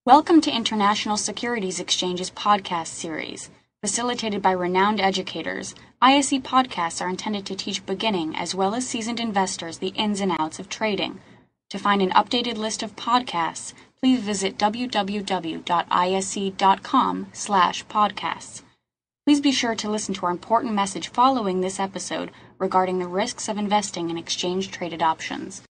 Welcome to International Securities Exchange's podcast series. Facilitated by renowned educators, ISE podcasts are intended to teach beginning as well as seasoned investors the ins and outs of trading. To find an updated list of podcasts, please visit www.ise.com/podcasts. Please be sure to listen to our important message following this episode regarding the risks of investing in exchange-traded options.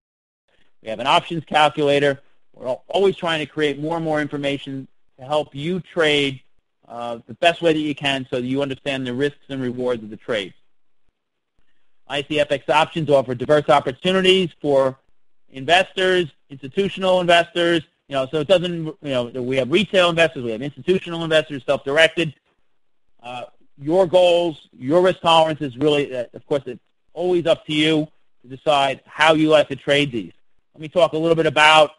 We have an options calculator. We're always trying to create more and more information to help you trade the best way that you can so that you understand the risks and rewards of the trade. ICFX options offer diverse opportunities for investors, institutional investors. So it doesn't, we have retail investors, we have institutional investors, self-directed. Your goals, your risk tolerance is really, of course, it's always up to you to decide how you like to trade these. Let me talk a little bit about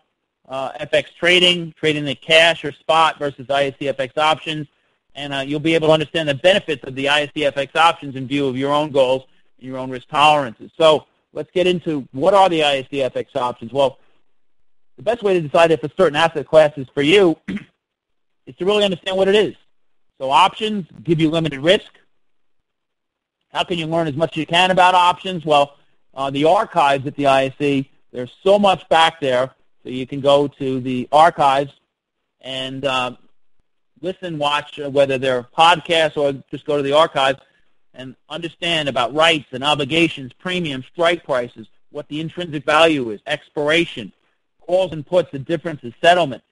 FX trading the cash or spot versus ICFX options, and you'll be able to understand the benefits of the ICFX options in view of your own goals and your own risk tolerances. So let's get into what are the ICFX options. Well, the best way to decide if a certain asset class is for you is to really understand what it is. So options give you limited risk. How can you learn as much as you can about options? Well, the archives at the ISE, there's so much back there. So you can go to the archives and listen, watch, whether they're podcasts or just go to the archives and understand about rights and obligations, premiums, strike prices, what the intrinsic value is, expiration, calls and puts, the differences, settlement.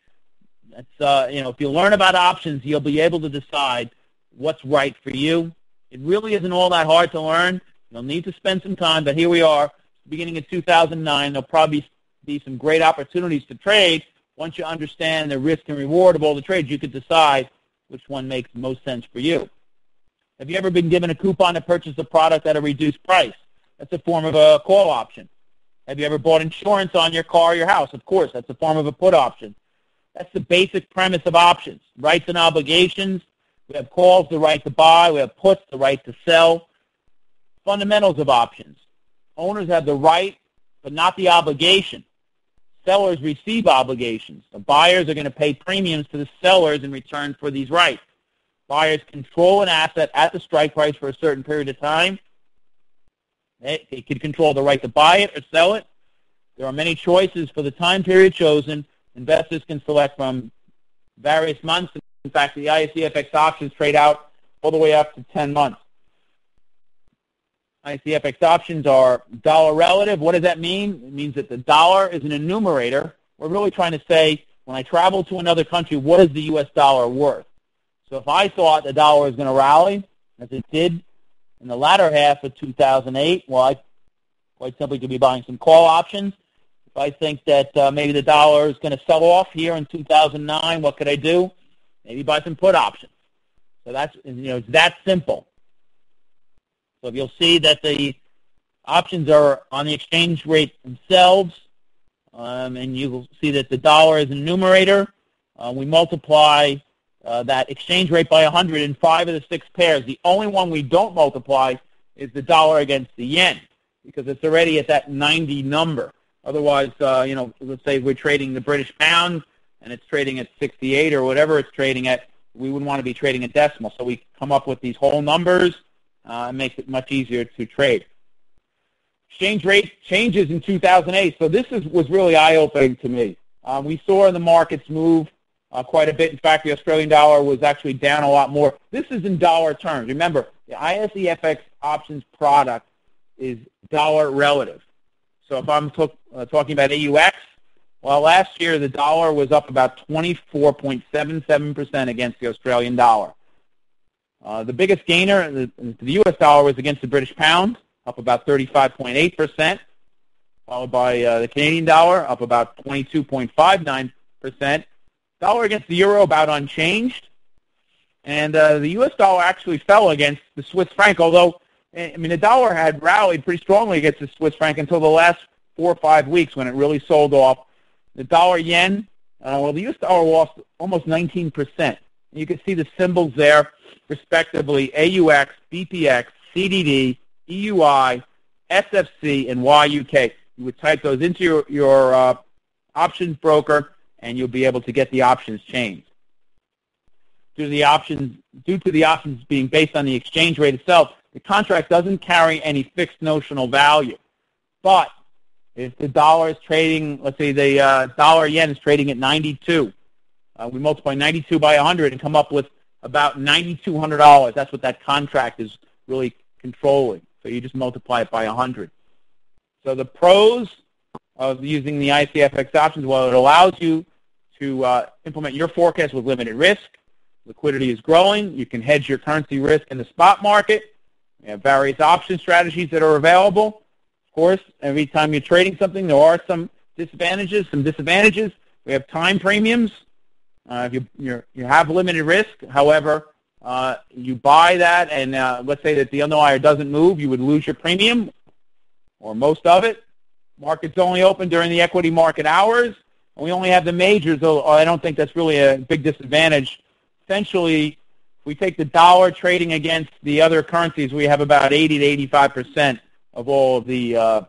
That's, if you learn about options, you'll be able to decide what's right for you. It really isn't all that hard to learn. You'll need to spend some time, but here we are, beginning of 2009. There'll probably be some great opportunities to trade. Once you understand the risk and reward of all the trades, you could decide which one makes the most sense for you. Have you ever been given a coupon to purchase a product at a reduced price? That's a form of a call option. Have you ever bought insurance on your car or your house? Of course, that's a form of a put option. That's the basic premise of options. Rights and obligations. We have calls, the right to buy. We have puts, the right to sell. Fundamentals of options. Owners have the right, but not the obligation. Sellers receive obligations. The buyers are going to pay premiums to the sellers in return for these rights. Buyers control an asset at the strike price for a certain period of time. They can control the right to buy it or sell it. There are many choices for the time period chosen. Investors can select from various months. In fact, the ICFX options trade out all the way up to 10 months. ICFX options are dollar relative. What does that mean? It means that the dollar is an enumerator. We're really trying to say, when I travel to another country, what is the U.S. dollar worth? So if I thought the dollar was going to rally, as it did in the latter half of 2008, well, I quite simply could be buying some call options. If I think that maybe the dollar is going to sell off here in 2009, what could I do? Maybe buy some put options. So that's, it's that simple. So if you'll see that the options are on the exchange rate themselves, and you'll see that the dollar is a numerator. We multiply that exchange rate by 100 in 5 of the 6 pairs. The only one we don't multiply is the dollar against the yen, because it's already at that 90 number. Otherwise, let's say we're trading the British pound and it's trading at 68 or whatever it's trading at, we wouldn't want to be trading a decimal. So we come up with these whole numbers. It makes it much easier to trade. Exchange rate changes in 2008. So this was really eye-opening to me. We saw the markets move quite a bit. In fact, the Australian dollar was actually down a lot more. This is in dollar terms. Remember, the ISEFX options product is dollar relative. So if I'm talking about AUX, well, last year the dollar was up about 24.77% against the Australian dollar. The biggest gainer, the U.S. dollar, was against the British pound, up about 35.8%, followed by the Canadian dollar, up about 22.59%. Dollar against the euro, about unchanged. And the U.S. dollar actually fell against the Swiss franc, although, the dollar had rallied pretty strongly against the Swiss franc until the last 4 or 5 weeks when it really sold off. The dollar yen, the U.S. dollar lost almost 19%. You can see the symbols there, respectively, AUX, BPX, CDD, EUI, SFC, and YUK. You would type those into your options broker, and you'll be able to get the options changed. Due to the options being based on the exchange rate itself, the contract doesn't carry any fixed notional value. But if the dollar is trading, let's say the dollar yen is trading at 92, we multiply 92 by 100 and come up with about $9,200. That's what that contract is really controlling. So you just multiply it by 100. So the pros of using the ICFX options, well, it allows you to implement your forecast with limited risk. Liquidity is growing. You can hedge your currency risk in the spot market. We have various option strategies that are available. Of course, every time you're trading something, there are some disadvantages. We have time premiums. If you have limited risk, however, you buy that, and let's say that the underlier doesn't move, you would lose your premium, or most of it. Markets only open during the equity market hours, and we only have the majors, though I don't think that's really a big disadvantage. Essentially, if we take the dollar trading against the other currencies, we have about 80 to 85% of all of the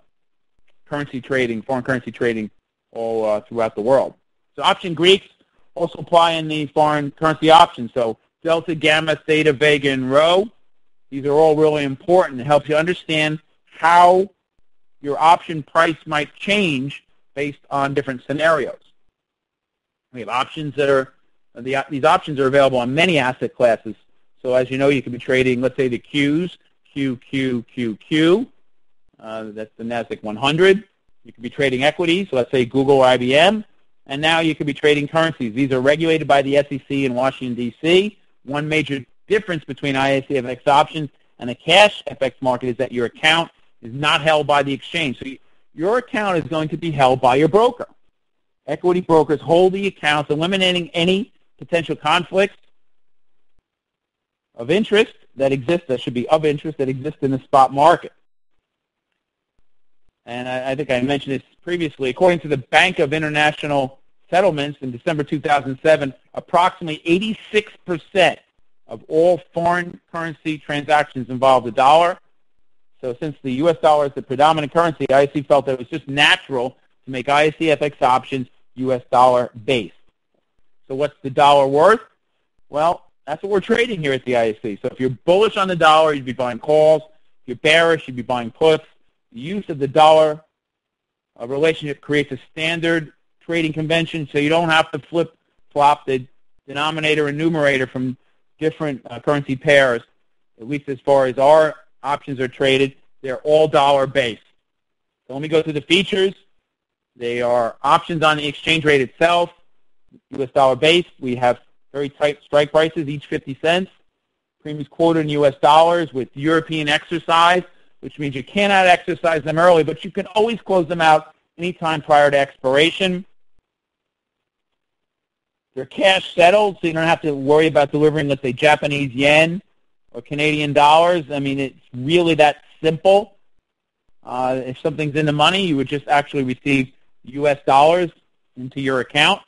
currency trading, foreign currency trading, all throughout the world. So option Greeks also apply in the foreign currency options. So delta, gamma, theta, vega, and rho. These are all really important. It helps you understand how your option price might change based on different scenarios. We have options that are, these options are available on many asset classes. So as you know, you can be trading, let's say, the Qs, QQQQ. That's the NASDAQ 100. You could be trading equities, so let's say Google or IBM. And now you could be trading currencies. These are regulated by the SEC in Washington, D.C. One major difference between ICFX options and the cash FX market is that your account is not held by the exchange. So your account is going to be held by your broker. Equity brokers hold the accounts, eliminating any potential conflicts of interest that exist, that should be of interest, that exist in the spot market. And I think I mentioned this previously. According to the Bank of International Settlements in December 2007, approximately 86% of all foreign currency transactions involve the dollar. So since the U.S. dollar is the predominant currency, IC felt that it was just natural to make ICFX options U.S. dollar based. So what's the dollar worth? Well, that's what we're trading here at the ISC. So if you're bullish on the dollar, you'd be buying calls. If you're bearish, you'd be buying puts. The use of the dollar relationship creates a standard trading convention, so you don't have to flip-flop the denominator and numerator from different currency pairs. At least as far as our options are traded, they're all dollar-based. So let me go through the features. They are options on the exchange rate itself, U.S. dollar-based. We have very tight strike prices, each 50 cents. Premiums quoted in U.S. dollars with European exercise, which means you cannot exercise them early, but you can always close them out anytime prior to expiration. They're cash settled, so you don't have to worry about delivering, let's say, Japanese yen or Canadian dollars. I mean, it's really that simple. If something's in the money, you would just actually receive U.S. dollars into your account.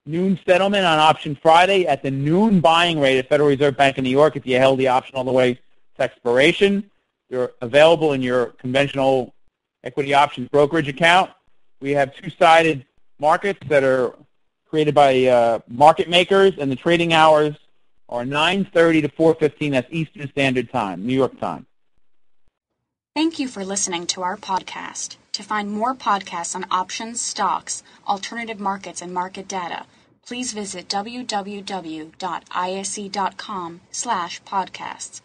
Noon settlement on option Friday at the noon buying rate at Federal Reserve Bank of New York if you held the option all the way to expiration. They're available in your conventional equity options brokerage account. We have two-sided markets that are created by market makers, and the trading hours are 9:30 to 4:15. That's Eastern Standard Time, New York time. Thank you for listening to our podcast. To find more podcasts on options, stocks, alternative markets, and market data, please visit www.isc.com/podcasts.